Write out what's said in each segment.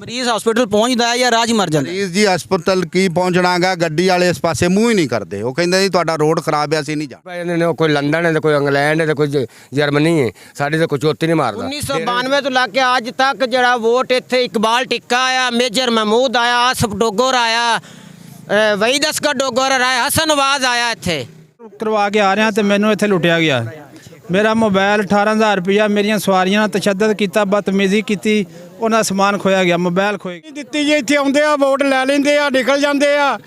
ਮਰੀਜ਼ ਹਸਪੀਟਲ ਪਹੁੰਚਦਾ ਹੈ ਜਾਂ ਰਾਜ ਮਰ ਜਾਂਦਾ? ਮਰੀਜ਼ ਜੀ ਹਸਪਤਾਲ ਕੀ ਪਹੁੰਚਣਾਗਾ, ਗੱਡੀ ਵਾਲੇ ਇਸ ਪਾਸੇ ਮੂੰਹ ਹੀ ਨਹੀਂ ਕਰਦੇ। ਉਹ ਕਹਿੰਦੇ ਜੀ ਤੁਹਾਡਾ ਰੋਡ ਖਰਾਬ ਹੈ, ਅਸੀਂ ਨਹੀਂ ਜਾ। ਕੋਈ ਲੰਡਨ ਹੈ, ਕੋਈ ਇੰਗਲੈਂਡ ਹੈ, ਕੋਈ ਜਰਮਨੀ ਹੈ, ਸਾਡੇ ਤਾਂ ਕੋਈ ਚੋਤੀ ਨਹੀਂ ਮਾਰਦਾ। 1992 ਤੋਂ ਲੈ ਕੇ ਅੱਜ ਤੱਕ ਜਿਹੜਾ ਵੋਟ ਇੱਥੇ ਇਕਬਾਲ ਟਿੱਕਾ ਆਇਆ, ਮੇਜਰ ਮਹਿਮੂਦ ਆਇਆ, ਆਸਫ ਡੋਗਰ ਆਇਆ, ਵਹੀਦ ਅਸਗਰ ਡੋਗਰ ਆਇਆ, ਹਸਨ ਨਵਾਜ਼ ਆਇਆ। ਇੱਥੇ ਕਰਵਾ ਕੇ ਆ ਰਿਹਾ ਤੇ ਮੈਨੂੰ ਇੱਥੇ ਲੁੱਟਿਆ ਗਿਆ। ਮੇਰਾ ਮੋਬਾਈਲ 18,000 ਰੁਪਇਆ, ਮੇਰੀਆਂ ਸਵਾਰੀਆਂ ਨਾਲ ਤਸ਼ੱਦਦ ਕੀਤਾ, ਬਦਤਮੀਜ਼ੀ ਕੀਤੀ, ਉਹਨਾਂ ਸਮਾਨ ਖੋਇਆ ਗਿਆ, ਮੋਬਾਈਲ ਖੋਏ ਦਿੱਤੀ ਜੀ। ਇੱਥੇ ਆਉਂਦੇ ਆ, ਵੋਟ ਲੈ ਲੈਂਦੇ ਆ, ਨਿਕਲ ਜਾਂਦੇ ਆ।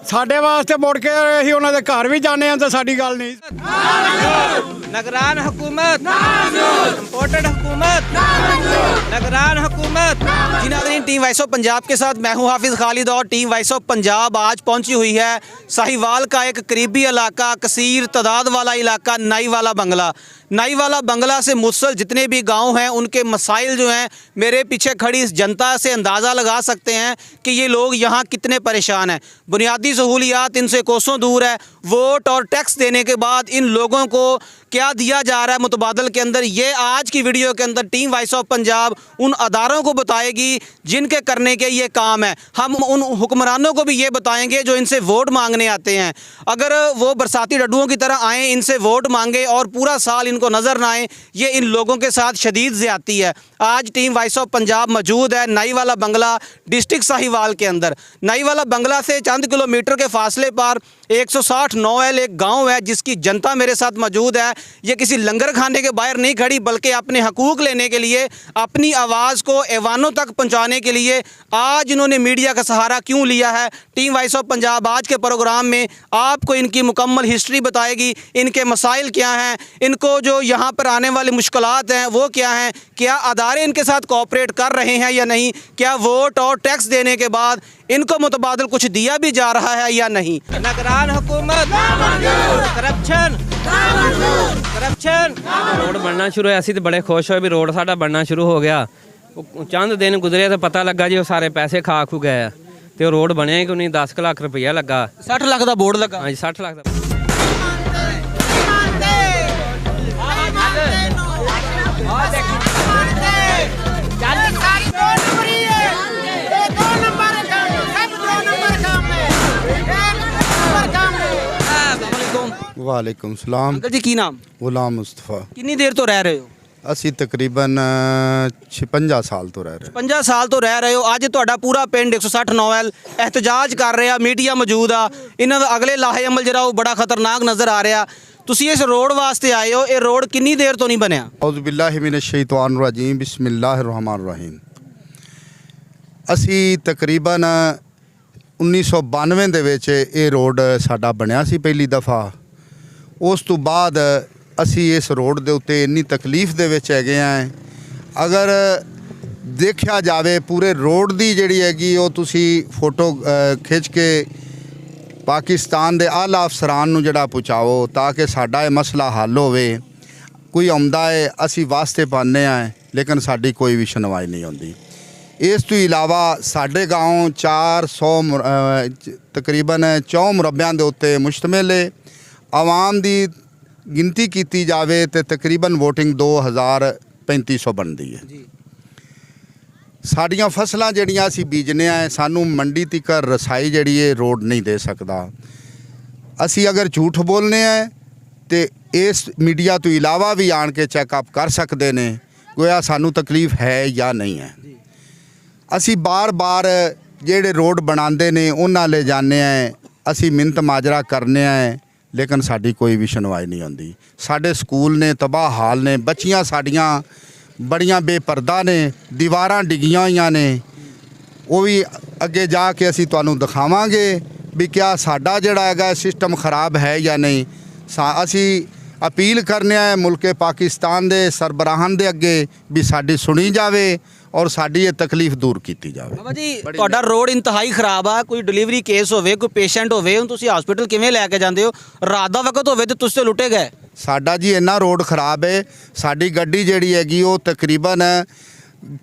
ਸਾਡੇ ਵਾਸਤੇ ਮੁੜ ਕੇ ਅਸੀਂ ਉਹਨਾਂ ਦੇ ਘਰ ਵੀ ਜਾਂਦੇ ਆ ਤਾਂ ਸਾਡੀ ਗੱਲ ਨਹੀਂ। ਨਿਗਰਾਨ हुकूमत, इम्पोर्टेड हुकूमत, निगरान हुकूमत। जी नाज़रीन, टीम वॉइस ऑफ पंजाब के साथ मैं हूं हाफिज़ खालिद और टीम वॉइस ऑफ पंजाब आज पहुंची हुई है साहिवाल का एक करीबी इलाका, कसीर तादाद वाला इलाका नाई वाला बंगला। नाई वाला बंगला से मुस्सल जितने भी गांव हैं उनके मसाइल जो हैं, मेरे पीछे खड़ी इस जनता से अंदाज़ा लगा सकते हैं कि ये लोग यहाँ कितने परेशान हैं। बुनियादी सहूलियात इनसे कोसों दूर है। वोट और टैक्स देने के बाद इन लोगों को क्या दिया जा रहा है मुतबादल के अंदर, ये आज की वीडियो के अंदर टीम वॉइस ऑफ पंजाब उन अदारों को बताएगी जिनके करने के ये काम है। हम उन हुक्मरानों को भी ये बताएंगे जो इनसे वोट मांगने आते हैं। अगर वो बरसाती डड्डुओं की तरह आएँ, इनसे वोट मांगे और पूरा साल इनको नज़र ना आए, ये इन लोगों के साथ शदीद ज़्यादती है। आज टीम वॉइस ऑफ पंजाब मौजूद है नाई वाला बंगला, डिस्ट्रिक्ट साहिवाल के अंदर। नाई वाला बंगला से चंद किलोमीटर के फासले पर 169 एल एक गाँव है जिसकी जनता मेरे साथ मौजूद है। ये किसी लंगर खाने के बाहर नहीं खड़ी, बल्कि अपने हकूक़ लेने के लिए, अपनी आवाज़ को ऐवानों तक पहुँचाने के लिए आज इन्होंने मीडिया का सहारा क्यों लिया है। टीम वॉइस ऑफ पंजाब आज के प्रोग्राम में आपको इनकी मुकम्मल हिस्ट्री बताएगी, इनके मसाइल क्या हैं, इनको जो यहाँ पर आने वाली मुश्किलात हैं वो क्या हैं, क्या अदारे इनके साथ कोऑपरेट कर रहे हैं या नहीं, क्या वोट और टैक्स देने के बाद इनको मुतबादल कुछ दिया भी जा रहा है या नहीं। निगरान हुकूमत, करप्शन, करप्शन। रोड बनना शुरू होया, ਅਸੀਂ ਤੇ ਬੜੇ ਖੁਸ਼ ਹੋਏ ਵੀ ਰੋਡ ਸਾਡਾ ਬਣਨਾ ਸ਼ੁਰੂ ਹੋ ਗਿਆ। ਚੰਦ ਦਿਨ ਗੁਜ਼ਰੇ ਤਾਂ ਪਤਾ ਲੱਗਾ ਜੀ ਉਹ ਸਾਰੇ ਪੈਸੇ ਖਾ ਖੂ ਗਏ ਆ ਤੇ ਉਹ ਰੋਡ ਬਣਿਆ ਹੀ ਕੋਈ ਨਹੀਂ। 10 ਲੱਖ ਰੁਪਈਆ ਲੱਗਾ। 60 ਲੱਖ ਦਾ ਬੋਰਡ ਲੱਗਾ। ਹਾਂਜੀ 60 ਲੱਖ ਦਾ। ਵਾਲੇਕੁਮ ਸਲਾਮ। अंकल जी की नाम? ਗੁਲਾਮ ਮੁਸਤਫਾ। कितनी देर तो रह रहे हो? ਅਸੀਂ ਤਕਰੀਬਨ 56 ਸਾਲ ਤੋਂ ਰਹਿ ਰਹੇ। 50 ਸਾਲ ਤੋਂ ਰਹਿ ਰਹੇ ਹੋ। ਅੱਜ ਤੁਹਾਡਾ ਪੂਰਾ ਪਿੰਡ 169 ਐਲ ਇਹਤਜਾਜ ਕਰ ਰਿਹਾ, ਮੀਡੀਆ ਮੌਜੂਦ ਆ। ਇਹਨਾਂ ਦਾ ਅਗਲੇ ਲਾਹੇ ਅਮਲ ਜਿਹੜਾ ਉਹ ਬੜਾ ਖਤਰਨਾਕ ਨਜ਼ਰ ਆ ਰਿਹਾ। ਤੁਸੀਂ ਇਸ ਰੋਡ ਵਾਸਤੇ ਆਏ ਹੋ, ਇਹ ਰੋਡ ਕਿੰਨੀ ਦੇਰ ਤੋਂ ਨਹੀਂ ਬਣਿਆ? ਔਜ਼ੁ ਬਿੱਲਾਹਿ ਮਿਨਸ਼ ਸ਼ੈਤਾਨਿਰ ਰਜੀਮ, ਬਿਸਮਿल्लाहिर रहमानिर रहीम। ਅਸੀਂ ਤਕਰੀਬਨ 1992 ਦੇ ਵਿੱਚ ਇਹ ਰੋਡ ਸਾਡਾ ਬਣਿਆ ਸੀ ਪਹਿਲੀ ਦਫਾ। ਉਸ ਤੋਂ ਬਾਅਦ ਅਸੀਂ ਇਸ ਰੋਡ ਦੇ ਉੱਤੇ ਇੰਨੀ ਤਕਲੀਫ ਦੇ ਵਿੱਚ ਹੈਗੇ ਆ। ਅਗਰ ਦੇਖਿਆ ਜਾਵੇ ਪੂਰੇ ਰੋਡ ਦੀ ਜਿਹੜੀ ਹੈਗੀ ਉਹ ਤੁਸੀਂ ਫੋਟੋ ਖਿੱਚ ਕੇ ਪਾਕਿਸਤਾਨ ਦੇ ਆਲਾ ਅਫਸਰਾਂ ਨੂੰ ਜਿਹੜਾ ਪਹੁੰਚਾਓ ਤਾਂ ਕਿ ਸਾਡਾ ਇਹ ਮਸਲਾ ਹੱਲ ਹੋਵੇ। ਕੋਈ ਆਉਂਦਾ ਹੈ, ਅਸੀਂ ਵਾਸਤੇ ਪਾਉਂਦੇ ਆ, ਲੇਕਿਨ ਸਾਡੀ ਕੋਈ ਵੀ ਸੁਣਵਾਈ ਨਹੀਂ ਹੁੰਦੀ। ਇਸ ਤੋਂ ਇਲਾਵਾ ਸਾਡੇ ਗਾਉਂ 400 ਤਕਰੀਬਨ 4 ਮੁਰੱਬਿਆਂ ਦੇ ਉੱਤੇ ਮੁਸ਼ਤਮਿਲ ਹੈ। ਆਵਾਮ ਦੀ ਗਿਣਤੀ ਕੀਤੀ ਜਾਵੇ ਤੇ ਤਕਰੀਬਨ VOTING 2350 ਬਣਦੀ ਹੈ। ਸਾਡੀਆਂ ਫਸਲਾਂ ਜਿਹੜੀਆਂ ਅਸੀਂ ਬੀਜਨੇ ਆ, ਸਾਨੂੰ ਮੰਡੀ ਤੱਕ ਰਸਾਈ ਜਿਹੜੀ ਇਹ ਰੋਡ ਨਹੀਂ ਦੇ ਸਕਦਾ। ਅਸੀਂ ਅਗਰ ਝੂਠ ਬੋਲਨੇ ਆ ਤੇ ਇਸ ਮੀਡੀਆ ਤੋਂ ਇਲਾਵਾ ਵੀ ਆਣ ਕੇ ਚੈੱਕਅਪ ਕਰ ਸਕਦੇ ਨੇ ਗੋਇਆ ਸਾਨੂੰ ਤਕਲੀਫ ਹੈ ਜਾਂ ਨਹੀਂ ਹੈ। ਅਸੀਂ ਬਾਰ-ਬਾਰ ਜਿਹੜੇ ਰੋਡ ਬਣਾਉਂਦੇ ਨੇ ਉਹਨਾਂ ਲੈ ਜਾਂਦੇ ਆ, ਅਸੀਂ ਮਿੰਤ ਮਾਜਰਾ ਕਰਨੇ ਆ, ਲੇਕਿਨ ਸਾਡੀ ਕੋਈ ਵੀ ਸੁਣਵਾਈ ਨਹੀਂ ਹੁੰਦੀ। ਸਾਡੇ ਸਕੂਲ ਨੇ ਤਬਾਹ ਹਾਲ ਨੇ, ਬੱਚੀਆਂ ਸਾਡੀਆਂ ਬੜੀਆਂ ਬੇਪਰਦਾ ਨੇ, ਦੀਵਾਰਾਂ ਡਿੱਗੀਆਂ ਹੋਈਆਂ ਨੇ। ਉਹ ਵੀ ਅੱਗੇ ਜਾ ਕੇ ਅਸੀਂ ਤੁਹਾਨੂੰ ਦਿਖਾਵਾਂਗੇ ਵੀ ਕਿਆ ਸਾਡਾ ਜਿਹੜਾ ਹੈਗਾ ਸਿਸਟਮ ਖਰਾਬ ਹੈ ਜਾਂ ਨਹੀਂ। ਅਸੀਂ ਅਪੀਲ ਕਰਨੇ ਆ ਮੁਲਕ ਪਾਕਿਸਤਾਨ ਦੇ ਸਰਬਰਾਹਾਂ ਦੇ ਅੱਗੇ ਵੀ ਸਾਡੀ ਸੁਣੀ ਜਾਵੇ ਔਰ ਸਾਡੀ ਇਹ ਤਕਲੀਫ ਦੂਰ ਕੀਤੀ ਜਾਵੇ। ਬਾਬਾ ਜੀ ਤੁਹਾਡਾ ਰੋਡ ਇੰਤਹਾਈ ਖਰਾਬ ਆ। ਕੋਈ ਡਿਲੀਵਰੀ ਕੇਸ ਹੋਵੇ, ਕੋਈ ਪੇਸ਼ੈਂਟ ਹੋਵੇ, ਹੁਣ ਤੁਸੀਂ ਹਸਪੀਟਲ ਕਿਵੇਂ ਲੈ ਕੇ ਜਾਂਦੇ ਹੋ? ਰਾਤ ਦਾ ਵਕਤ ਹੋਵੇ ਤੇ ਤੁਸੀਂ ਲੁੱਟੇ ਗਏ। ਸਾਡਾ ਜੀ ਇੰਨਾ ਰੋਡ ਖਰਾਬ ਹੈ, ਸਾਡੀ ਗੱਡੀ ਜਿਹੜੀ ਹੈਗੀ ਉਹ ਤਕਰੀਬਨ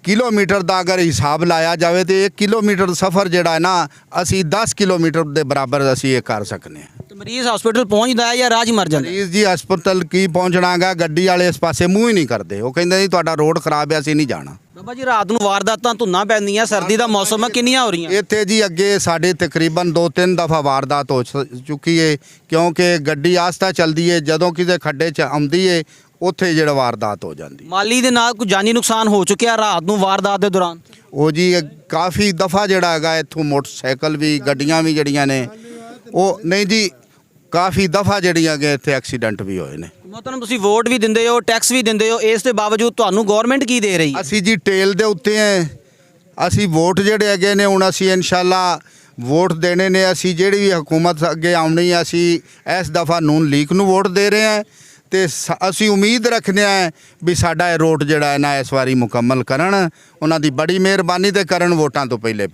ਕਿਲੋਮੀਟਰ ਦਾ ਅਗਰ ਹਿਸਾਬ ਲਾਇਆ ਜਾਵੇ ਤੇ 1 ਕਿਲੋਮੀਟਰ ਸਫ਼ਰ ਜਿਹੜਾ ਹੈ ਨਾ ਅਸੀਂ 10 ਕਿਲੋਮੀਟਰ ਦੇ ਬਰਾਬਰ ਅਸੀਂ ਇਹ ਕਰ ਸਕਨੇ ਹਾਂ। ਤੇ ਮਰੀਜ਼ ਹਸਪੀਟਲ ਪਹੁੰਚਦਾ ਹੈ ਜਾਂ ਰਾਜ ਮਰ ਜਾਂਦਾ? ਮਰੀਜ਼ ਜੀ ਹਸਪਤਾਲ ਕੀ ਪਹੁੰਚਣਾਗਾ, ਗੱਡੀ ਵਾਲੇ ਇਸ ਪਾਸੇ ਮੂੰਹ ਹੀ ਨਹੀਂ ਕਰਦੇ। ਉਹ ਕਹਿੰਦੇ ਜੀ ਤੁਹਾਡਾ ਰੋਡ ਖਰਾਬ ਹੈ, ਅਸੀਂ ਨਹੀਂ ਜਾਣਾ। ਬਾਬਾ ਜੀ ਰਾਤ ਨੂੰ ਵਾਰਦਾਤਾਂ ਧੁੰਨਾਂ ਪੈਂਦੀਆਂ, ਸਰਦੀ ਦਾ ਮੌਸਮ ਹੈ, ਕਿੰਨੀਆਂ ਹੋ ਰਹੀਆਂ? ਇੱਥੇ ਜੀ ਅੱਗੇ ਸਾਡੇ ਤਕਰੀਬਨ 2-3 ਦਫਾ ਵਾਰਦਾਤ ਹੋ ਚੁੱਕੀ ਏ, ਕਿਉਂਕਿ ਗੱਡੀ ਆਸਤਾ ਚੱਲਦੀ ਏ, ਜਦੋਂ ਕਿਸੇ ਖੱਡੇ 'ਚ ਆਉਂਦੀ ਏ ਉੱਥੇ ਜਿਹੜਾ ਵਾਰਦਾਤ ਹੋ ਜਾਂਦੀ। ਮਾਲੀ ਦੇ ਨਾਲ ਕੋਈ ਜਾਨੀ ਨੁਕਸਾਨ ਹੋ ਚੁੱਕਿਆ ਰਾਤ ਨੂੰ ਵਾਰਦਾਤ ਦੇ ਦੌਰਾਨ? ਉਹ ਜੀ ਕਾਫੀ ਦਫਾ ਜਿਹੜਾ ਹੈਗਾ ਇੱਥੋਂ ਮੋਟਰਸਾਈਕਲ ਵੀ ਗੱਡੀਆਂ ਵੀ ਜਿਹੜੀਆਂ ਨੇ ਉਹ ਨਹੀਂ ਜੀ, ਕਾਫੀ ਦਫਾ ਜਿਹੜੀਆਂ ਕਿ ਇੱਥੇ ਐਕਸੀਡੈਂਟ ਵੀ ਹੋਏ ਨੇ। ਮਤਲਬ ਤੁਸੀਂ ਵੋਟ ਵੀ ਦਿੰਦੇ ਹੋ, ਟੈਕਸ ਵੀ ਦਿੰਦੇ ਹੋ, ਇਸ ਦੇ ਬਾਵਜੂਦ ਤੁਹਾਨੂੰ ਗਵਰਨਮੈਂਟ ਕੀ ਦੇ ਰਹੀ ਹੈ? ਅਸੀਂ ਜੀ ਟੇਲ ਦੇ ਉੱਤੇ ਹੈ, ਅਸੀਂ ਵੋਟ ਜਿਹੜੇ ਹੈਗੇ ਨੇ ਹੁਣ ਅਸੀਂ ਇਨਸ਼ਾਅੱਲਾ ਵੋਟ ਦੇਣੇ ਨੇ। ਅਸੀਂ ਜਿਹੜੀ ਵੀ ਹਕੂਮਤ ਅੱਗੇ ਆਉਣੀ ਹੈ, ਅਸੀਂ ਇਸ ਦਫਾ ਨੂਨ ਲੀਗ ਨੂੰ ਵੋਟ ਦੇ ਰਹੇ ਹਾਂ ਤੇ ਅਸੀਂ ਉਮੀਦ ਰੱਖਦੇ ਹਾਂ ਵੀ ਸਾਡਾ ਇਹ ਰੋਡ ਜਿਹੜਾ ਹੈ ਨਾ ਇਸ ਵਾਰੀ ਮੁਕੰਮਲ ਕਰਨ, ਉਹਨਾਂ ਦੀ ਬੜੀ ਮਿਹਰਬਾਨੀ ਤੇ ਕਰਨ ਵੋਟਾਂ ਤੋਂ ਪਹਿਲੇ।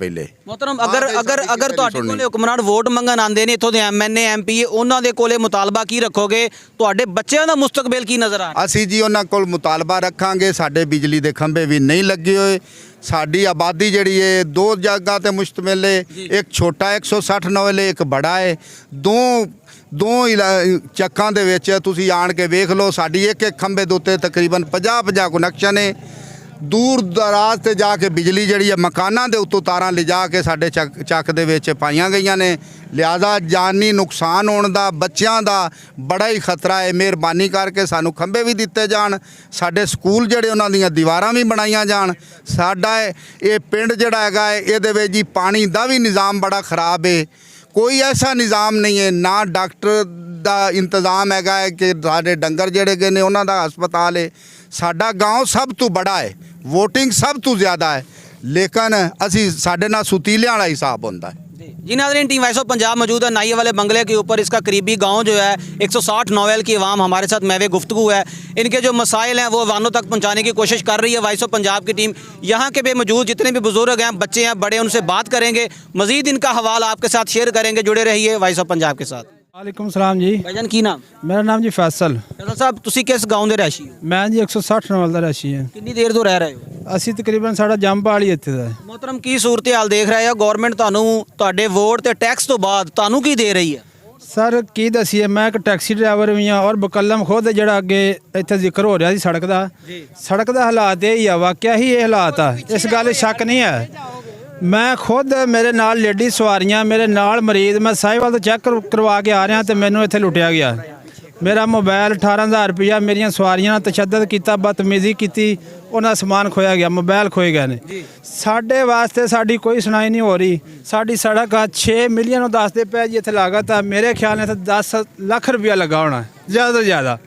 ਮੋਹਤਰਮ ਅਗਰ ਤੁਹਾਡੇ ਕੋਲੇ ਹੁਕਮਰਾਨ ਵੋਟ ਮੰਗਣ ਆਉਂਦੇ ਨੇ ਇੱਥੋਂ ਦੇ ਐਮਐਨਏ ਐਮਪੀ, ਉਹਨਾਂ ਦੇ ਕੋਲੇ ਮੁਤਾਲਬਾ ਕੀ ਰੱਖੋਗੇ? ਤੁਹਾਡੇ ਬੱਚਿਆਂ ਦਾ ਮੁਸਤਕਬਲ ਕੀ ਨਜ਼ਰ ਆ ਰਿਹਾ? ਅਸੀਂ ਜੀ ਉਹਨਾਂ ਕੋਲ ਮੁਤਾਲਬਾ ਰੱਖਾਂਗੇ, ਸਾਡੇ ਬਿਜਲੀ ਦੇ ਖੰਭੇ ਵੀ ਨਹੀਂ ਲੱਗੇ ਹੋਏ, ਸਾਡੀ ਆਬਾਦੀ ਜਿਹੜੀ ਹੈ 2 ਜਗ੍ਹਾ ਤੇ ਮੁਸ਼ਤਮਿਲ ਹੈ, ਇੱਕ ਛੋਟਾ 160 ਨੌਲ ਹੈ, ਇੱਕ ਬੜਾ ਹੈ। ਦੋ ਚੱਕਾਂ ਦੇ ਵਿੱਚ ਤੁਸੀਂ ਆਣ ਕੇ ਵੇਖ ਲਓ, ਸਾਡੀ ਇੱਕ ਖੰਭੇ ਦੇ ਉੱਤੇ ਤਕਰੀਬਨ 50 ਕਨੈਕਸ਼ਨ ਹੈ। ਦੂਰ ਦਰਾਜ਼ ਤੇ ਜਾ ਕੇ ਬਿਜਲੀ ਜਿਹੜੀ ਹੈ ਮਕਾਨਾਂ ਦੇ ਉੱਤੋਂ ਤਾਰਾਂ ਲਿਜਾ ਕੇ ਸਾਡੇ ਚੱਕ ਦੇ ਵਿੱਚ ਪਾਈਆਂ ਗਈਆਂ ਨੇ। ਲਿਹਾਜ਼ਾ ਜਾਨੀ ਨੁਕਸਾਨ ਹੋਣ ਦਾ, ਬੱਚਿਆਂ ਦਾ ਬੜਾ ਹੀ ਖਤਰਾ ਹੈ। ਮਿਹਰਬਾਨੀ ਕਰਕੇ ਸਾਨੂੰ ਖੰਭੇ ਵੀ ਦਿੱਤੇ ਜਾਣ, ਸਾਡੇ ਸਕੂਲ ਜਿਹੜੇ ਉਹਨਾਂ ਦੀਆਂ ਦੀਵਾਰਾਂ ਵੀ ਬਣਾਈਆਂ ਜਾਣ। ਸਾਡਾ ਇਹ ਪਿੰਡ ਜਿਹੜਾ ਹੈਗਾ ਹੈ ਇਹਦੇ ਵਿੱਚ ਜੀ ਪਾਣੀ ਦਾ ਵੀ ਨਿਜ਼ਾਮ ਬੜਾ ਖਰਾਬ ਹੈ, ਕੋਈ ਐਸਾ ਨਿਜ਼ਾਮ ਨਹੀਂ ਹੈ, ਨਾ ਡਾਕਟਰ ਦਾ ਇੰਤਜ਼ਾਮ ਹੈਗਾ ਹੈ ਕਿ ਸਾਡੇ ਡੰਗਰ ਜਿਹੜੇ ਗਏ ਨੇ ਉਹਨਾਂ ਦਾ ਹਸਪਤਾਲ ਹੈ। ਸਾਡਾ گاؤں ਸਭ ਤੋਂ ਬੜਾ ਹੈ, ਵੋਟਿੰਗ ਸਭ ਤੋਂ ਜ਼ਿਆਦਾ ਹੈ, ਲੇਕਿਨ ਅਸੀਂ ਸਾਡੇ ਨਾਲ सुतीलियाँ वाला हिसाब होता है। जी नाज़रीन, टीम वॉइस ऑफ पंजाब मौजूद है नाई वाले बंगले के ऊपर। इसका करीबी गांव जो है 160 नोवेल की आवाम हमारे साथ महवे गुफ्तगू है, इनके जो मसाइल हैं वो वानों तक पहुंचाने की कोशिश कर रही है वॉइस ऑफ पंजाब की टीम। यहाँ के भी मौजूद जितने भी बुजुर्ग हैं, बच्चे हैं, बड़े, उनसे बात करेंगे, मजीद इनका हवाला आपके साथ शेयर करेंगे। जुड़े रहिए वॉइस ऑफ पंजाब के साथ। वालेकुम सलाम जी। भाईजान की नाम? मेरा नाम जी फैसल। फैसल साहब, ਤੁਸੀਂ ਕਿਸ गांव ਦੇ ਰਹਿਸ਼ੀ ਹੋ? मैं जी 160 ਨੰਬਰ ਦਾ ਰਹਿਸ਼ੀ ਹਾਂ। ਕਿੰਨੀ ਦੇਰ ਤੋਂ ਰਹਿ ਰਹੇ ਹੋ? ਅਸੀਂ ਤਕਰੀਬਨ ਸਾਡਾ ਜੰਮਪਾਲ ਹੀ ਇੱਥੇ ਦਾ ਹੈ। मोहतरम ਕੀ ਸੂਰਤ ਹਾਲ ਦੇਖ ਰਹੇ ਹੋ? ਗਵਰਨਮੈਂਟ ਤੁਹਾਨੂੰ ਤੁਹਾਡੇ ਵੋਟ ਤੇ ਟੈਕਸ ਤੋਂ ਬਾਅਦ ਤੁਹਾਨੂੰ ਕੀ ਦੇ ਰਹੀ ਹੈ? ਸਰ ਕੀ ਦਸੀਏ, ਮੈਂ ਇੱਕ ਟੈਕਸੀ ਡਰਾਈਵਰ ਵੀ ਹਾਂ ਔਰ ਬਕਲਮ ਖੁਦ ਜਿਹੜਾ ਅੱਗੇ ਇੱਥੇ ਜ਼ਿਕਰ ਹੋ ਰਿਹਾ ਸੀ ਸੜਕ ਦਾ, ਸੜਕ ਦਾ ਹਾਲਾਤ ਇਹ ਹੀ ਆ, ਵਾਕਿਆ ਹੀ ਇਹ ਹਾਲਾਤ ਆ, ਇਸ ਗੱਲ 'ਚ ਸ਼ੱਕ ਨਹੀਂ ਹੈ। ਮੈਂ ਖੁਦ, ਮੇਰੇ ਨਾਲ ਲੇਡੀ ਸਵਾਰੀਆਂ, ਮੇਰੇ ਨਾਲ ਮਰੀਜ਼, ਮੈਂ ਸਾहिवाल ਤੋਂ ਚੈੱਕ ਕਰਵਾ ਕੇ ਆ ਰਿਹਾ ਤੇ ਮੈਨੂੰ ਇੱਥੇ ਲੁੱਟਿਆ ਗਿਆ। ਮੇਰਾ ਮੋਬਾਈਲ 18,000 ਰੁਪਇਆ, ਮੇਰੀਆਂ ਸਵਾਰੀਆਂ ਨਾਲ ਤਸ਼ੱਦਦ ਕੀਤਾ, ਬਦਤਮੀਜ਼ੀ ਕੀਤੀ, ਉਹਨਾਂ ਦਾ ਸਮਾਨ ਖੋਇਆ ਗਿਆ, ਮੋਬਾਈਲ ਖੋਏ ਗਏ ਨੇ। ਸਾਡੇ ਵਾਸਤੇ ਸਾਡੀ ਕੋਈ ਸੁਣਾਈ ਨਹੀਂ ਹੋ ਰਹੀ। ਸਾਡੀ ਸੜਕ ਆ 6 ਮਿਲੀਅਨ ਨੂੰ ਦੱਸਦੇ ਪਏ ਜੀ ਇੱਥੇ ਲਾਗਤ ਆ, ਮੇਰੇ ਖਿਆਲ ਨਾਲ 10 ਲੱਖ ਰੁਪਇਆ ਲੱਗਾ ਹੋਣਾ ਜ਼ਿਆਦਾ ਤੋਂ ਜ਼ਿਆਦਾ।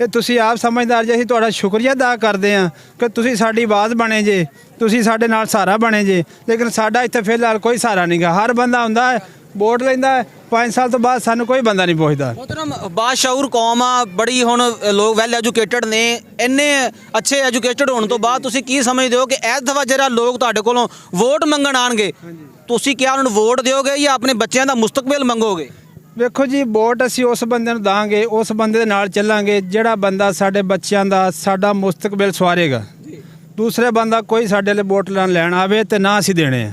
ਇਹ ਤੁਸੀਂ ਆਪ ਸਮਝਦਾਰ ਜੀ, ਅਸੀਂ ਤੁਹਾਡਾ ਸ਼ੁਕਰੀਆ ਅਦਾ ਕਰਦੇ ਹਾਂ ਕਿ ਤੁਸੀਂ ਸਾਡੀ ਆਵਾਜ਼ ਬਣੇ ਜੇ, ਤੁਸੀਂ ਸਾਡੇ ਨਾਲ ਸਹਾਰਾ ਬਣੇ ਜੇ, ਲੇਕਿਨ ਸਾਡਾ ਇੱਥੇ ਫਿਲਹਾਲ ਕੋਈ ਸਹਾਰਾ ਨਹੀਂਗਾ। ਹਰ ਬੰਦਾ ਹੁੰਦਾ ਹੈ, ਵੋਟ ਲੈਂਦਾ ਹੈ, 5 ਸਾਲ ਤੋਂ ਬਾਅਦ ਸਾਨੂੰ ਕੋਈ ਬੰਦਾ ਨਹੀਂ ਪੁੱਛਦਾ। मोहतरम ਬਾਸ਼ਊਰ ਕੌਮ ਆ, ਬੜੀ ਹੁਣ ਲੋਕ ਵੈਲ ਐਜੂਕੇਟਡ ਨੇ, ਇੰਨੇ ਅੱਛੇ ਐਜੂਕੇਟਡ ਹੋਣ ਤੋਂ ਬਾਅਦ ਤੁਸੀਂ ਕੀ ਸਮਝਦੇ ਹੋ ਕਿ ਇਸ ਦਫਾ ਜਿਹੜਾ ਲੋਕ ਤੁਹਾਡੇ ਕੋਲੋਂ ਵੋਟ ਮੰਗਣ ਆਣਗੇ, ਤੁਸੀਂ ਕਿਹਾ ਉਹਨਾਂ ਨੂੰ ਵੋਟ ਦਿਓਗੇ ਜਾਂ ਆਪਣੇ ਬੱਚਿਆਂ ਦਾ ਮੁਸਤਕਬਲ ਮੰਗੋਗੇ? ਵੇਖੋ ਜੀ, ਵੋਟ ਅਸੀਂ ਉਸ ਬੰਦੇ ਨੂੰ ਦਾਂਗੇ, ਉਸ ਬੰਦੇ ਦੇ ਨਾਲ ਚੱਲਾਂਗੇ ਜਿਹੜਾ ਬੰਦਾ ਸਾਡੇ ਬੱਚਿਆਂ ਦਾ, ਸਾਡਾ ਮੁਸਤਕਬਲ ਸਵਾਰੇਗਾ। ਦੂਸਰੇ ਬੰਦਾ ਕੋਈ ਸਾਡੇ ਲਈ ਵੋਟ ਲੈਣ ਆਵੇ ਤੇ ਨਾ ਅਸੀਂ ਦੇਣੇ ਆ,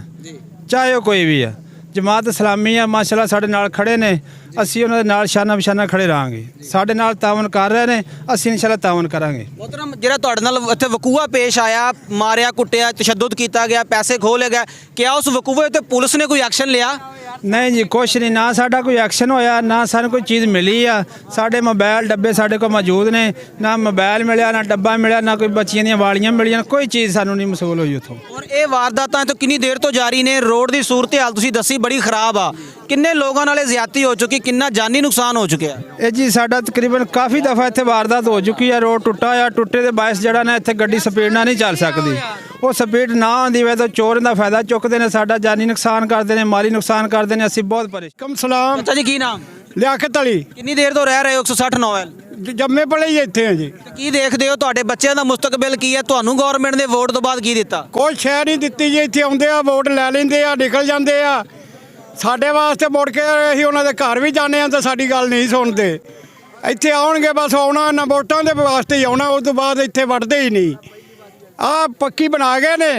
ਚਾਹੇ ਉਹ ਕੋਈ ਵੀ ਆ। ਜਮਾਤ ਇਸਲਾਮੀ ਆ, ਮਾਸ਼ਾਅੱਲਾ ਸਾਡੇ ਨਾਲ ਖੜੇ ਨੇ, ਅਸੀਂ ਉਹਨਾਂ ਦੇ ਨਾਲ ਸ਼ਾਨਾ ਬਿਸ਼ਾਨਾ ਖੜੇ ਰਹਾਂਗੇ। ਸਾਡੇ ਨਾਲ ਤਾਵਨ ਕਰ ਰਹੇ ਨੇ, ਅਸੀਂ ਇਨਸ਼ਾਅੱਲਾ ਤਾਵਨ ਕਰਾਂਗੇ। मोहतरम ਜਿਹੜਾ ਤੁਹਾਡੇ ਨਾਲ ਇੱਥੇ ਵਕੂਆ ਪੇਸ਼ ਆਇਆ, ਮਾਰਿਆ ਕੁੱਟਿਆ, ਤਸ਼ੱਦਦ ਕੀਤਾ ਗਿਆ, ਪੈਸੇ ਖੋਹ ਲਏ ਗਏ, ਕਿਆ ਉਸ ਵਕੂਏ ਤੇ ਪੁਲਿਸ ਨੇ ਕੋਈ ਐਕਸ਼ਨ ਲਿਆ? ਨਹੀਂ ਜੀ, ਕੁਛ ਨਹੀਂ, ਨਾ ਸਾਡਾ ਕੋਈ ਐਕਸ਼ਨ ਹੋਇਆ, ਨਾ ਸਾਨੂੰ ਕੋਈ ਚੀਜ਼ ਮਿਲੀ ਆ। ਸਾਡੇ ਮੋਬਾਈਲ ਡੱਬੇ ਸਾਡੇ ਕੋਲ ਮੌਜੂਦ ਨੇ, ਨਾ ਮੋਬਾਈਲ ਮਿਲਿਆ, ਨਾ ਡੱਬਾ ਮਿਲਿਆ, ਨਾ ਕੋਈ ਬੱਚੀਆਂ ਦੀਆਂ ਵਾਲੀਆਂ ਮਿਲੀਆਂ, ਕੋਈ ਚੀਜ਼ ਸਾਨੂੰ ਨਹੀਂ ਮਸੂਲ ਹੋਈ ਉੱਥੋਂ। ਔਰ ਇਹ ਵਾਰਦਾਤਾਂ ਤੋਂ ਕਿੰਨੀ ਦੇਰ ਤੋਂ ਜਾਰੀ ਨੇ? ਰੋਡ ਦੀ ਸੂਰਤ ਹਾਲ ਤੁਸੀਂ ਦੱਸੀ ਬੜੀ ਖਰਾਬ ਆ, ਕਿੰਨੇ ਲੋਕਾਂ ਨਾਲੇ ਜ਼ਿਆਦਤੀ ਹੋ ਚੁੱਕੀ, ਕਿੰਨਾ ਜਾਨੀ ਨੁਕਸਾਨ ਹੋ ਚੁੱਕਿਆ? ਇਹ ਜੀ ਸਾਡਾ ਤਕਰੀਬਨ ਕਾਫੀ ਦਫਾ ਇੱਥੇ ਵਾਰਦਾਤ ਹੋ ਚੁੱਕੀ ਹੈ। ਰੋਡ ਟੁੱਟਾ ਆ, ਟੁੱਟੇ ਦੇ ਬਾਇਸ ਜਿਹੜਾ ਨਾ ਇੱਥੇ ਗੱਡੀ ਸਪੀਡ ਨਾਲ ਨਹੀਂ ਚੱਲ ਸਕਦੀ। ਉਹ ਸਪੀਡ ਨਾ ਆਉਂਦੀ ਵੇ ਤਾਂ ਚੋਰ ਦਾ ਫਾਇਦਾ ਚੁੱਕਦੇ ਨੇ, ਸਾਡਾ ਜਾਨੀ ਨੁਕਸਾਨ ਕਰਦੇ ਨੇ, ਮਾਲੀ ਨੁਕਸਾਨ ਕਰਦੇ ਨੇ। ਅਸੀਂ ਬਹੁਤ ਪਰੇਸ਼ਾਨ। ਕਮ ਸਲਾਮ। ਅੱਛਾ ਜੀ, ਕੀ ਨਾਮ? ਲਿਆਕਤ ਅਲੀ। ਕਿੰਨੀ ਦੇਰ ਤੋਂ ਰਹਿ ਰਹੇ ਹੋ 160 ਨੋਵਲ? ਜੰਮੇ ਪਲੇ ਹੀ ਇੱਥੇ ਆ ਜੀ। ਕੀ ਦੇਖਦੇ ਹੋ ਤੁਹਾਡੇ ਬੱਚਿਆਂ ਦਾ ਮੁਸਤਕਬਲ ਕੀ ਹੈ? ਤੁਹਾਨੂੰ ਗਵਰਨਮੈਂਟ ਨੇ ਵੋਟ ਤੋਂ ਬਾਅਦ ਕੀ ਦਿੱਤਾ? ਕੋਈ ਸ਼ੈ ਨਹੀਂ ਦਿੱਤੀ ਜੀ। ਇੱਥੇ ਆਉਂਦੇ ਆ, ਵੋਟ ਲੈ ਲੈਂਦੇ ਆ, ਨਿਕਲ ਜਾਂਦੇ ਆ। ਸਾਡੇ ਵਾਸਤੇ ਮੁੜ ਕੇ ਅਸੀਂ ਉਹਨਾਂ ਦੇ ਘਰ ਵੀ ਜਾਂਦੇ ਆ ਤਾਂ ਸਾਡੀ ਗੱਲ ਨਹੀਂ ਸੁਣਦੇ। ਇੱਥੇ ਆਉਣਗੇ ਬਸ, ਆਉਣਾ ਨਾ ਵੋਟਾਂ ਦੇ ਵਾਸਤੇ ਹੀ ਆਉਣਾ, ਉਸ ਤੋਂ ਬਾਅਦ ਇੱਥੇ ਵੜਦੇ ਹੀ ਨਹੀਂ। ਆਹ ਪੱਕੀ ਬਣਾ ਗਏ ਨੇ।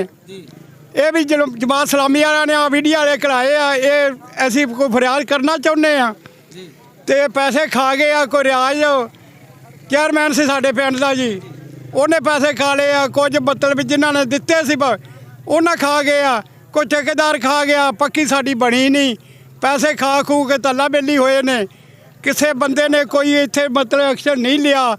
ਇਹ ਵੀ ਜਮਾਤ ਇਸਲਾਮੀ ਵਾਲਿਆਂ ਨੇ ਆ ਮੀਡੀਆ ਵਾਲੇ ਕਰਾਏ ਆ। ਇਹ ਅਸੀਂ ਕੋਈ ਫਰਿਆਦ ਕਰਨਾ ਚਾਹੁੰਦੇ ਆ ਤੇ ਪੈਸੇ ਖਾ ਗਏ ਆ। ਕੋਈ ਰਿਆਜ਼ ਚੇਅਰਮੈਨ ਸੀ ਸਾਡੇ ਪਿੰਡ ਦਾ ਜੀ, ਉਹਨੇ ਪੈਸੇ ਖਾ ਲਏ ਆ, ਕੁਝ ਮਤਲਬ ਜਿਨ੍ਹਾਂ ਨੇ ਦਿੱਤੇ ਸੀ ਉਹਨਾਂ ਖਾ ਗਏ ਆ, ਕੋਈ ਠੇਕੇਦਾਰ ਖਾ ਗਿਆ, ਪੱਕੀ ਸਾਡੀ ਬਣੀ ਨਹੀਂ, ਪੈਸੇ ਖਾ ਖੂ ਕੇ ਤੱਲਾ ਬੇਲੀ ਹੋਏ ਨੇ। ਕਿਸੇ ਬੰਦੇ ਨੇ ਕੋਈ ਇੱਥੇ ਮਤਲਬ ਐਕਸ਼ਨ ਨਹੀਂ ਲਿਆ।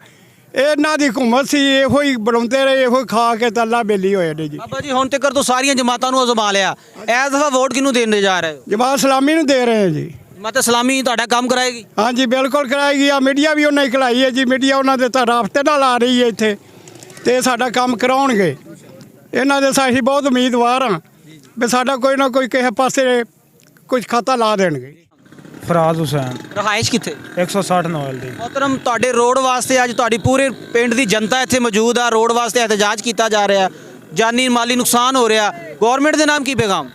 ਇਹਨਾਂ ਦੀ ਹਕੂਮਤ ਸੀ, ਇਹੋ ਹੀ ਬਣਾਉਂਦੇ ਰਹੇ, ਇਹੋ ਹੀ ਖਾ ਕੇ ਤੱਲਾ ਬੇਲੀ ਹੋਏ ਨੇ ਜੀ। ਬਾਬਾ ਜੀ ਹੁਣ ਤੱਕ ਤੋਂ ਸਾਰੀਆਂ ਜਮਾਤਾਂ ਨੂੰ ਅਜ਼ਮਾ ਲਿਆ, ਇਸ ਦਫਾ ਵੋਟ ਕਿਹਨੂੰ ਦੇਣ ਜਾ ਰਹੇ ਹੋ? ਜਮਾਤ ਇਸਲਾਮੀ ਨੂੰ ਦੇ ਰਹੇ ਆ ਜੀ। ਜਮਾਤ ਇਸਲਾਮੀ ਤੁਹਾਡਾ ਕੰਮ ਕਰਾਏਗੀ? ਹਾਂਜੀ ਬਿਲਕੁਲ ਕਰਾਏਗੀ। ਆ ਮੀਡੀਆ ਵੀ ਉਹਨਾਂ ਹੀ ਖਲਾਈ ਹੈ ਜੀ, ਮੀਡੀਆ ਉਹਨਾਂ ਦੇ ਤਾਂ ਰਾਬਤੇ ਨਾਲ ਆ ਰਹੀ ਹੈ ਇੱਥੇ, ਤੇ ਸਾਡਾ ਕੰਮ ਕਰਾਉਣਗੇ ਇਹਨਾਂ ਦੇ। ਅਸੀਂ ਬਹੁਤ ਉਮੀਦਵਾਰ ਹਾਂ ਵੀ ਸਾਡਾ ਕੋਈ ਨਾ ਕੋਈ ਕਿਸੇ ਪਾਸੇ ਕੁਝ ਖਾਤਾ ਲਾ ਦੇਣਗੇ। ਫਰਾਜ਼ ਹੁਸੈਨ, ਰਹਾਇਸ਼ ਕਿੱਥੇ? 160 ਨੋਵਲ ਦੀ। ਮੋਹਤਰਮ ਤੁਹਾਡੇ ਰੋਡ ਵਾਸਤੇ ਅੱਜ ਤੁਹਾਡੀ ਪੂਰੇ ਪਿੰਡ ਦੀ ਜਨਤਾ ਇੱਥੇ ਮੌਜੂਦ ਆ। ਰੋਡ ਵਾਸਤੇ ਇਹਤਜਾਜ ਕੀਤਾ ਜਾ ਰਿਹਾ, ਜਾਨੀ ਮਾਲੀ ਨੁਕਸਾਨ ਹੋ ਰਿਹਾ, ਗਵਰਨਮੈਂਟ ਦੇ ਨਾਮ ਕੀ ਪੈਗਾਮ?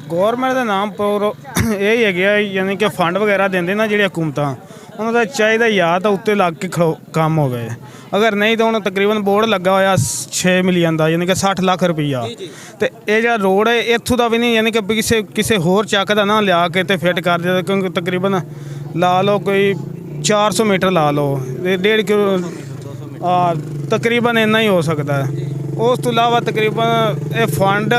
ਗੌਰਮੈਂਟ ਦੇ ਨਾਮ ਪਰ ਇਹ ਹੀ ਹੈਗਾ, ਯਾਨੀ ਕਿ ਫੰਡ ਵਗੈਰਾ ਦਿੰਦੇ ਨਾ ਜਿਹੜੀ ਹਕੂਮਤਾਂ, ਉਹਨਾਂ ਦਾ ਚਾਹੀਦਾ ਯਾਦ ਤਾਂ ਉੱਤੇ ਲੱਗ ਕੇ ਕੰਮ ਹੋਵੇ। ਅਗਰ ਨਹੀਂ ਤਾਂ ਹੁਣ ਤਕਰੀਬਨ ਬੋਰਡ ਲੱਗਾ ਹੋਇਆ 6 ਮਿਲੀਅਨ ਦਾ, ਯਾਨੀ ਕਿ 60 ਲੱਖ ਰੁਪਈਆ। ਤੇ ਇਹ ਜਿਹੜਾ ਰੋਡ ਹੈ ਇੱਥੋਂ ਦਾ ਵੀ ਨਹੀਂ, ਯਾਨੀ ਕਿ ਕਿਸੇ ਹੋਰ ਚੱਕ ਦਾ ਨਾ ਲਿਆ ਕੇ ਤੇ ਫਿੱਟ ਕਰ ਦਿਆ, ਕਿਉਂਕਿ ਤਕਰੀਬਨ ਲਾ ਲਓ ਕੋਈ 400 ਮੀਟਰ ਲਾ ਲਓ, 1.5 ਕਿਲੋ ਤਕਰੀਬਨ ਇੰਨਾ ਹੀ ਹੋ ਸਕਦਾ ਹੈ। ਉਸ ਤੋਂ ਇਲਾਵਾ ਤਕਰੀਬਨ ਇਹ ਫੰਡ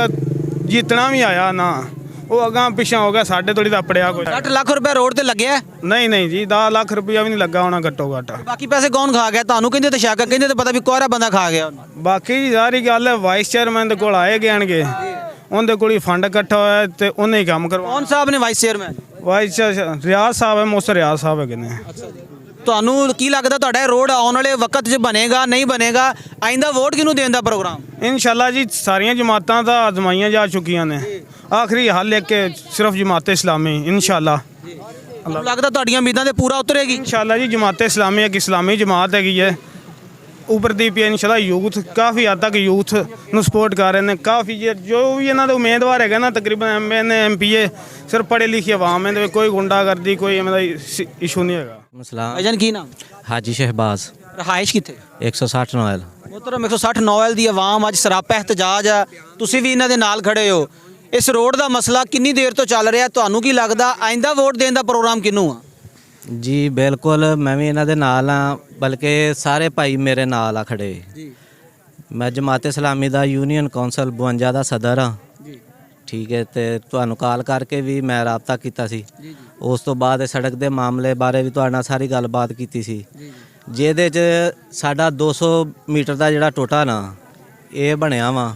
ਜਿੱਤਣਾ ਵੀ ਆਇਆ ਨਾ, ਉਹ ਅਗਾਂ ਪਿਛਾਂ ਹੋ ਗਿਆ, ਸਾਡੇ ਥੋੜੀ ਤਾਂ ਪੜਿਆ ਕੋਈ। 60 ਲੱਖ ਰੁਪਏ ਰੋਡ ਤੇ ਲੱਗਿਆ? ਨਹੀਂ ਨਹੀਂ ਜੀ, 10 ਲੱਖ ਰੁਪਈਆ ਵੀ ਨਹੀਂ ਲੱਗਾ ਹੋਣਾ ਘੱਟੋ ਘੱਟ। ਬਾਕੀ ਪੈਸੇ ਕੌਣ ਖਾ ਗਿਆ? ਤੁਹਾਨੂੰ ਕਹਿੰਦੇ ਤੇ ਸ਼ੱਕ, ਕਹਿੰਦੇ ਤੇ ਪਤਾ ਵੀ ਕੋਹਰਾ ਬੰਦਾ ਖਾ ਗਿਆ। ਬਾਕੀ ਸਾਰੀ ਗੱਲ ਹੈ ਵਾਈਸ ਚੇਅਰਮੈਨ ਦੇ ਕੋਲ ਆਏ ਗਿਆਣਗੇ, ਉਹਦੇ ਕੋਲ ਹੀ ਫੰਡ ਇਕੱਠਾ ਹੋਇਆ ਤੇ ਉਹਨੇ ਹੀ ਕੰਮ ਕਰਵਾ। ਕੌਣ ਸਾਹਿਬ ਨੇ ਵਾਈਸ ਚੇਅਰਮੈਨ? ਵਾਈਸ ਰਿਆਜ਼ ਸਾਹਿਬ ਹੈ, ਮੋਸਰ ਰਿਆਜ਼ ਸਾਹਿਬ ਹੈਗੇ ਨੇ। ਤੁਹਾਨੂੰ ਕੀ ਲੱਗਦਾ ਤੁਹਾਡਾ ਇਹ ਰੋਡ ਆਉਣ ਵਾਲੇ ਵਕਤ 'ਚ ਬਣੇਗਾ, ਨਹੀਂ ਬਣੇਗਾ? ਆਇੰਦਾ ਵੋਟ ਕਿਹਨੂੰ ਦੇਣ ਦਾ ਪ੍ਰੋਗਰਾਮ? ਇਨਸ਼ਾਅੱਲਾ ਜੀ, ਸਾਰੀਆਂ ਜਮਾਤਾਂ ਤਾਂ ਆਜ਼ਮਾਈਆਂ ਜਾ ਚੁੱਕੀਆਂ ਨੇ, ਆਖਰੀ ਹੱਲ ਇੱਕ ਸਿਰਫ ਜਮਾਤ ਇਸਲਾਮੀ। ਇਨਸ਼ਾਅੱਲਾ ਤੁਹਾਨੂੰ ਲੱਗਦਾ ਤੁਹਾਡੀਆਂ ਉਮੀਦਾਂ ਤੇ ਪੂਰਾ ਉਤਰੇਗੀ? ਇਨਸ਼ਾਅੱਲਾ ਜੀ, ਜਮਾਤ ਇਸਲਾਮੀ ਇੱਕ ਇਸਲਾਮੀ ਜਮਾਤ ਹੈਗੀ ਹੈ, ਉੱਭਰਦੀ ਪਈ। ਇਨਸ਼ਾਅੱਲਾ ਯੂਥ ਕਾਫੀ ਹੱਦ ਤੱਕ ਯੂਥ ਨੂੰ ਸਪੋਰਟ ਕਰ ਰਹੇ ਨੇ ਕਾਫੀ। ਜੋ ਵੀ ਇਹਨਾਂ ਦੇ ਉਮੀਦਵਾਰ ਹੈਗੇ ਨਾ, ਤਕਰੀਬਨ MNA MPA ਸਿਰਫ ਪੜ੍ਹੇ ਲਿਖੇ ਆਵਾਮ ਹੈ, ਕੋਈ ਗੁੰਡਾਗਰਦੀ ਕੋਈ ਐਵੇਂ ਦਾ ਇਸ਼ੂ ਨਹੀਂ ਹੈਗਾ। ਭਾਈਜਾਨ ਕੀ ਨਾਮ? ਹਾਜੀ ਸ਼ਹਿਬਾਜ਼, ਰਹਾਇਸ਼ ਕਿੱਥੇ? 160 ਨੋਇਲ। ਮੁਹਤਰਮ 160 ਨੋਵਲ ਦੀ ਆਵਾਮ ਅੱਜ ਸਰਾਪਾ ਇhtਜਾਜ ਆ, ਤੁਸੀਂ ਵੀ ਇਹਨਾਂ ਦੇ ਨਾਲ ਖੜੇ ਹੋ। ਇਸ ਰੋਡ ਦਾ ਮਸਲਾ ਕਿੰਨੀ ਦੇਰ ਤੋਂ ਚੱਲ ਰਿਹਾ, ਤੁਹਾਨੂੰ ਕੀ ਲੱਗਦਾ ਆਇੰਦਾ ਵੋਟ ਦੇਣ ਦਾ ਪ੍ਰੋਗਰਾਮ ਕਿਹਨੂੰ ਆ? ਜੀ ਬਿਲਕੁਲ, ਮੈਂ ਵੀ ਇਹਨਾਂ ਦੇ ਨਾਲ ਆ, ਬਲਕਿ ਸਾਰੇ ਭਾਈ ਮੇਰੇ ਨਾਲ ਆ ਖੜੇ। ਮੈਂ ਜਮਾਤ ਇਸਲਾਮੀ ਦਾ ਯੂਨੀਅਨ ਕੌਂਸਲ 52 ਦਾ ਸਦਰ ਆ। ਠੀਕ ਹੈ, ਤੇ ਤੁਹਾਨੂੰ ਕਾਲ ਕਰਕੇ ਵੀ ਮੈਂ ਰਾਬਤਾ ਕੀਤਾ ਸੀ। ਉਸ ਤੋਂ ਬਾਅਦ ਇਹ ਸੜਕ ਦੇ ਮਾਮਲੇ ਬਾਰੇ ਵੀ ਤੁਹਾਡੇ ਨਾਲ ਸਾਰੀ ਗੱਲਬਾਤ ਕੀਤੀ ਸੀ, ਜਿਹਦੇ 'ਚ ਸਾਡਾ 200 ਮੀਟਰ ਦਾ ਜਿਹੜਾ ਟੋਟਾ ਨਾ ਇਹ ਬਣਿਆ ਵਾ,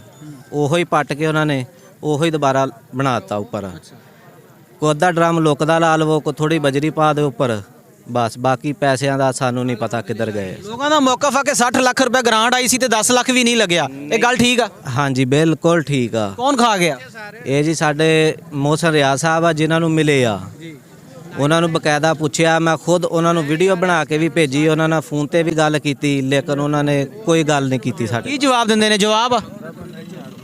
ਉਹੋ ਹੀ ਪੱਟ ਕੇ ਉਹਨਾਂ ਨੇ ਉਹੋ ਹੀ ਦੁਬਾਰਾ ਬਣਾ ਦਿੱਤਾ ਉੱਪਰ। ਕੋਈ ਅੱਧਾ ਡਰਮ ਲੁੱਕਦਾ ਲਾ ਲਵੋ, ਕੋਈ ਥੋੜੀ ਬਜਰੀ ਪਾ ਦੇ ਉੱਪਰ, ਬਸ। ਬਾਕੀ ਪੈਸਿਆਂ ਦਾ ਸਾਨੂੰ ਨਹੀਂ ਪਤਾ ਕਿੱਧਰ ਗਏ। ਲੋਕਾਂ ਦਾ ਮੌਕਾ ਫਾ ਕੇ 60 ਲੱਖ ਰੁਪਏ ਗ੍ਰਾਂਟ ਆਈ ਸੀ ਤੇ 10 ਲੱਖ ਵੀ ਨਹੀਂ ਲੱਗਿਆ, ਇਹ ਗੱਲ ਠੀਕ ਆ? ਹਾਂਜੀ ਬਿਲਕੁਲ ਠੀਕ ਆ। ਕੌਣ ਖਾ ਗਿਆ? ਇਹ ਜੀ ਸਾਡੇ ਮੋਹਸਨ ਰਿਆਜ਼ ਸਾਹਿਬ ਆ, ਜਿਨ੍ਹਾਂ ਨੂੰ ਮਿਲੇ ਆ, ਉਹਨਾਂ ਨੂੰ ਬਕਾਇਦਾ ਪੁੱਛਿਆ। ਮੈਂ ਖੁਦ ਉਹਨਾਂ ਨੂੰ ਵੀਡੀਓ ਬਣਾ ਕੇ ਵੀ ਭੇਜੀ, ਉਹਨਾਂ ਨਾਲ ਫੋਨ ਤੇ ਵੀ ਗੱਲ ਕੀਤੀ, ਲੇਕਿਨ ਉਹਨਾਂ ਨੇ ਕੋਈ ਗੱਲ ਨਹੀਂ ਕੀਤੀ ਸਾਡੇ। ਕੀ ਜਵਾਬ ਦਿੰਦੇ ਨੇ? ਜਵਾਬ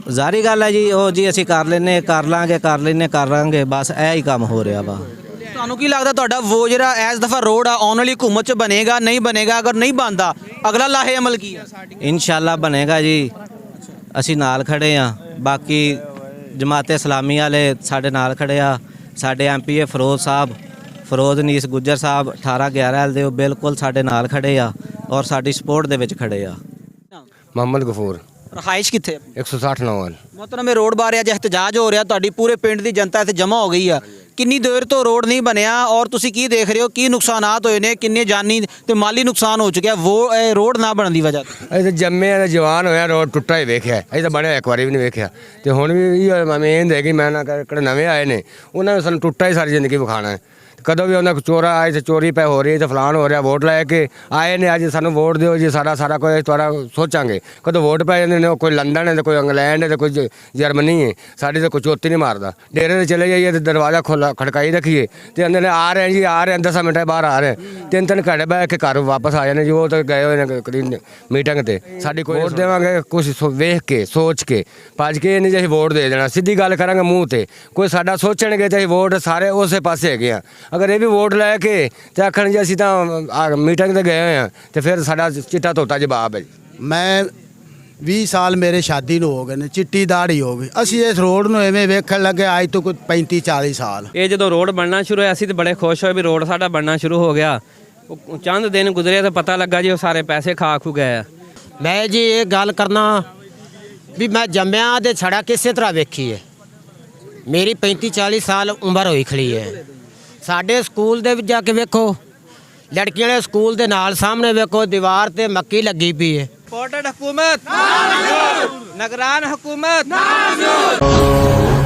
ਜ਼ਾਰੀ ਗੱਲ ਹੈ ਜੀ, ਉਹ ਜੀ ਅਸੀਂ ਕਰ ਲੈਨੇ, ਕਰ ਲਾਂਗੇ, ਕਰ ਲੈਨੇ, ਕਰ ਲਾਂਗੇ, ਬਸ ਇਹ ਹੀ ਕੰਮ ਹੋ ਰਿਹਾ ਵਾ। ਤੁਹਾਨੂੰ ਕੀ ਲੱਗਦਾ ਤੁਹਾਡਾ ਉਹ ਜਿਹੜਾ ਇਸ ਦਫਾ ਰੋਡ ਆ ਆਉਣ ਵਾਲੀ ਹੁਕੂਮਤ 'ਚ ਬਣੇਗਾ, ਨਹੀਂ ਬਣੇਗਾ? ਅਗਰ ਨਹੀਂ ਬਣਦਾ ਅਗਲਾ ਲਾਹੇ ਅਮਲ ਕੀ ਆ? ਇਨਸ਼ਾਅੱਲਾ ਬਣੇਗਾ ਜੀ, ਅਸੀਂ ਨਾਲ ਖੜੇ ਆ। ਬਾਕੀ ਜਮਾਤ ਇਸਲਾਮੀ ਵਾਲੇ ਸਾਡੇ ਨਾਲ ਖੜੇ ਆ। ਸਾਡੇ MPA ਫਿਰੋਜ਼ ਸਾਹਿਬ, ਫਿਰੋਜ਼ ਨੀਸ ਗੁੱਜਰ ਸਾਹਿਬ 18/11 ਦੇ, ਉਹ ਬਿਲਕੁਲ ਸਾਡੇ ਨਾਲ ਖੜੇ ਆ ਔਰ ਸਾਡੀ ਸਪੋਰਟ ਦੇ ਵਿੱਚ ਖੜੇ ਆ। ਮੁਹੰਮਦ ਗਫੂਰ, ਰਹਾਇਸ਼ ਕਿੱਥੇ? 160 ਨੋਵਲ। ਮਤਲਬ ਇਹ ਰੋਡ ਬਾਰੇ ਅੱਜ ਇhtਜਾਜ ਹੋ ਰਿਹਾ, ਤੁਹਾਡੀ ਪੂਰੇ ਪਿੰਡ ਦੀ ਜਨਤਾ ਇੱਥੇ ਜਮ੍ਹਾਂ ਹੋ ਗਈ ਆ। ਕਿੰਨੀ ਦੇਰ ਤੋਂ ਰੋਡ ਨਹੀਂ ਬਣਿਆ ਔਰ ਤੁਸੀਂ ਕੀ ਦੇਖ ਰਹੇ ਹੋ, ਕੀ ਨੁਕਸਾਨਾਤ ਹੋਏ ਨੇ, ਕਿੰਨੇ ਜਾਨੀ ਤੇ ਮਾਲੀ ਨੁਕਸਾਨ ਹੋ ਚੁੱਕਿਆ ਇਹ ਰੋਡ ਨਾ ਬਣਨ ਦੀ ਵਜ੍ਹਾ ਤੋਂ? ਅਸੀਂ ਤਾਂ ਜੰਮੇ ਆ, ਜਵਾਨ ਹੋਇਆ, ਰੋਡ ਟੁੱਟਾ ਹੀ ਵੇਖਿਆ, ਅਸੀਂ ਤਾਂ ਬਣਿਆ ਇੱਕ ਵਾਰੀ ਵੀ ਨਹੀਂ ਵੇਖਿਆ। ਤੇ ਹੁਣ ਵੀ ਇਹ ਮੇਨ ਹੈਗੀ, ਮੈਂ ਨਾ ਕਿਹੜੇ ਨਵੇਂ ਆਏ ਨੇ, ਉਹਨਾਂ ਨੇ ਸਾਨੂੰ ਟੁੱਟਾ ਹੀ ਸਾਰੀ ਜ਼ਿੰਦਗੀ ਵਿਖਾਣਾ ਹੈ। ਕਦੋਂ ਵੀ ਉਹਨਾਂ ਕੋ ਚੋਰਾ ਆਏ ਤੇ ਚੋਰੀ ਪੈ ਹੋ ਰਹੀ ਤੇ ਫਲਾਣ ਹੋ ਰਿਹਾ, ਵੋਟ ਲੈ ਕੇ ਆਏ ਨੇ, ਅੱਜ ਸਾਨੂੰ ਵੋਟ ਦਿਓ ਜੀ, ਸਾਰਾ ਕੋਈ ਤੁਹਾਡਾ ਸੋਚਾਂਗੇ। ਕਦੋਂ ਵੋਟ ਪੈ ਜਾਂਦੇ ਨੇ, ਕੋਈ ਲੰਡਨ ਹੈ ਤੇ ਕੋਈ ਇੰਗਲੈਂਡ ਹੈ ਤੇ ਕੋਈ ਜਰਮਨੀ ਹੈ, ਸਾਡੀ ਤਾਂ ਕੋਈ ਚੌਥੀ ਨਹੀਂ ਮਾਰਦਾ। ਡੇਰੇ 'ਤੇ ਚਲੇ ਜਾਈਏ ਤੇ ਦਰਵਾਜ਼ਾ ਖੜਕਾਈ ਰੱਖੀਏ ਤੇ ਅੰਦਰ ਆ ਰਹੇ ਜੀ, ਆ ਰਹੇ 10 ਮਿੰਟ ਬਾਹਰ ਆ ਰਹੇ, 3 ਘੰਟੇ ਬਹਿ ਕੇ ਘਰ ਵਾਪਸ ਆ ਜਾਂਦੇ ਜੀ। ਉਹ ਤਾਂ ਗਏ ਹੋਏ ਨੇ ਮੀਟਿੰਗ ਤੇ। ਸਾਡੀ ਕੋਈ ਵੋਟ ਦੇਵਾਂਗੇ ਕੁਛ ਵੇਖ ਕੇ, ਸੋਚ ਕੇ, ਭੱਜ ਕੇ ਨਹੀਂ ਜੇ ਅਸੀਂ ਵੋਟ ਦੇ ਦੇਣਾ, ਸਿੱਧੀ ਗੱਲ ਕਰਾਂਗੇ ਮੂੰਹ ਤੇ। ਕੋਈ ਸਾਡਾ ਸੋਚਣਗੇ ਤੇ ਅਸੀਂ ਵੋਟ ਸਾਰੇ ਉਸੇ ਪਾਸੇ ਹੈਗੇ ਆ। ਅਗਰ ਇਹ ਵੀ ਵੋਟ ਲੈ ਕੇ ਤੇ ਆਖਣ ਜੀ ਅਸੀਂ ਤਾਂ ਮੀਟਿੰਗ ਤੇ ਗਏ ਹੋਏ ਆ, ਤੇ ਫਿਰ ਸਾਡਾ ਚਿੱਟਾ ਧੋਤਾ ਜਵਾਬ ਹੈ ਜੀ। ਮੈਂ 20 ਸਾਲ ਮੇਰੇ ਸ਼ਾਦੀ ਨੂੰ ਹੋ ਗਏ ਨੇ, ਚਿੱਟੀ ਦਾੜੀ ਹੋ ਗਈ। ਅਸੀਂ ਇਸ ਰੋਡ ਨੂੰ ਐਵੇਂ ਵੇਖਣ ਲੱਗੇ ਅੱਜ ਤੋਂ ਕੋਈ 35-40 ਸਾਲ। ਇਹ ਜਦੋਂ ਰੋਡ ਬਣਨਾ ਸ਼ੁਰੂ ਹੋਇਆ ਸੀ ਤੇ ਬੜੇ ਖੁਸ਼ ਹੋਏ ਵੀ ਰੋਡ ਸਾਡਾ ਬਣਨਾ ਸ਼ੁਰੂ ਹੋ ਗਿਆ। ਉਹ ਚੰਦ ਦਿਨ ਗੁਜ਼ਰੇ ਤਾਂ ਪਤਾ ਲੱਗਾ ਜੀ ਉਹ ਸਾਰੇ ਪੈਸੇ ਖਾ ਖੂ ਗਏ ਆ। ਮੈਂ ਜੀ ਇਹ ਗੱਲ ਕਰਨਾ ਵੀ ਮੈਂ ਜੰਮਿਆ ਤੇ ਸੜਕ ਇਸੇ ਤਰ੍ਹਾਂ ਵੇਖੀ ਹੈ। ਮੇਰੀ 35-40 ਸਾਲ ਉਮਰ ਹੋਈ ਖੜੀ ਹੈ। ਸਾਡੇ ਸਕੂਲ ਦੇ ਵਿੱਚ ਜਾ ਕੇ ਵੇਖੋ, ਲੜਕੀਆਂ ਦੇ ਸਕੂਲ ਦੇ ਨਾਲ ਸਾਹਮਣੇ ਵੇਖੋ ਦੀਵਾਰ ਤੇ ਮੱਕੀ ਲੱਗੀ ਪਈ ਹੈ। इंपोर्टेड हुकूमत निगरान हुकूमत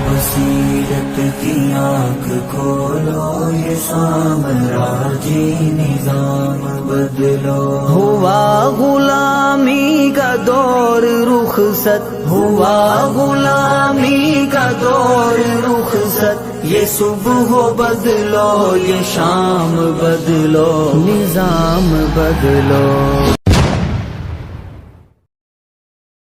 बसीरत की आँख खोलो, ये साम्राज्य निजाम बदलो। हुआ गुलामी का दौर रुखसत, हुआ गुलामी का दौर रुखसत। ये सुबह बदलो, ये शाम बदलो, निजाम बदलो।